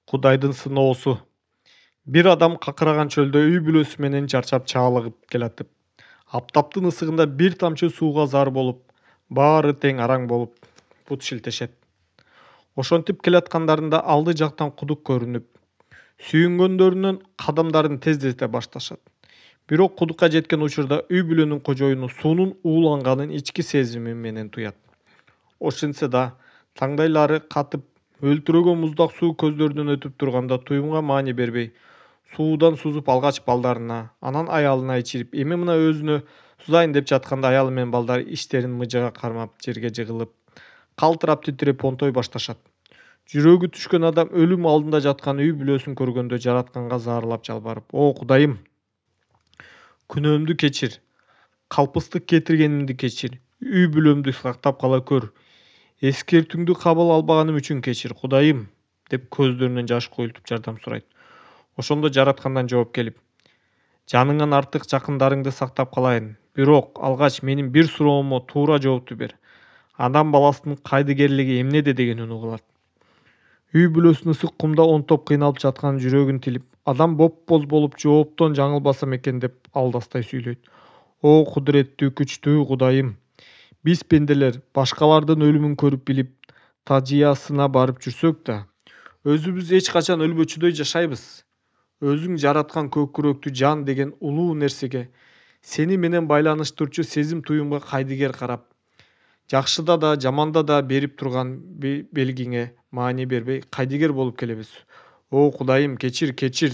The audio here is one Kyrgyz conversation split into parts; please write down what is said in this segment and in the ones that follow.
Кудайдын сыноосу. Бир адам какыраган чөлдө үй бүлөсү менен чарчап чаалыгып келатып, аптаптын ысыгында бир тамчы сууга зар болуп, баары тең араң болуп бут шилтешет. Ошентип келаткандарында алды жактан кудук көрүнүп, сүйүнгөндөрүнүн кадамдарын тездете башташат. Бирок кудукка жеткен учурда үй бүлөнүн кожоюну суунун ууланганын ички сезими менен туят. Ошентсе да таңдайлары катып, өлтүрөгөн муздак суу көздөрүнөн өтүп турганда туюмга маани бербей, суудан сузуп алгач балдарына, анан аялына ичирип, эми мына өзүнө сузайын деп жатканда аялы менен балдары иштерин мыжыга кармап, жерге жыгылып, калтырап титиреп понтой башташат. Жүрөгү түшкөн адам өлүм алдында жаткан үй бүлөсүн көргөндө жаратканга зарлап жалбарып: "О Кудайым, күнөөмдү кечир, калпыстык кетиргенимди кечир, үй бүлөмдү сактап кала көр, эскертүүңдү кабыл албаганым үчүн кечир, Кудайым", деп көздөрүнөн жаш куйултуп жардам сурайт. Ошондо жараткандан жооп келип: "Жаныңан артык жакындарыңды сактап калайын. Бирок алгач менин бир суроомо туура жоопту бер. Адам баласынын кайдыгерлиги эмнеде?" деген үн угулат. Үй бүлөсүнүн ысык кумда онтоп кыйналып жатканын жүрөгүн тилип, адам боп-боз болуп жооптон жаңылбасам экен деп алдастай сүйлөйт. О кудуреттүү, күчтүү Кудайым, биз пенделер башкалардын өлүмүн көрүп билип, тажыясына барып жүрсөк да, өзүбүз эч качан өлбөчүдөй жашайбыз. Өзүң жараткан көкүрөктүү жан деген улуу нерсеге, сени менен байланыштырчу сезим туюмга кайдыгер карап, жакшыда да жаманда да берип турган белгиңе маани бербей кайдыгер болуп келебиз. О Кудайым, кечир, кечир.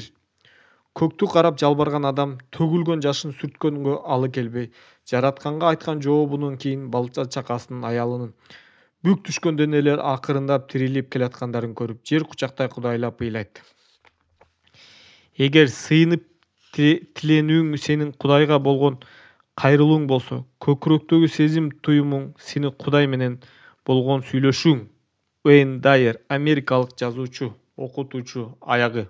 Көктү карап жалбарган адам төгүлгөн жашын сүрткөнгө алы келбей, жаратканга айткан жообунан кийин бала чакасынын, аялынын бүк түшкөн денелер акырындап тирилип келаткандарын көрүп, жер кучактай кудайлап ыйлайт. Эгер сыйынып тиленүүң сенин Кудайга болгон кайрылууң болсо, көкүрөктөгү сезим туюмуң сени Кудай менен болгон сүйлөшүүң. Уэйн Дайер, америкалык жазуучу, окутуучу. Аягы.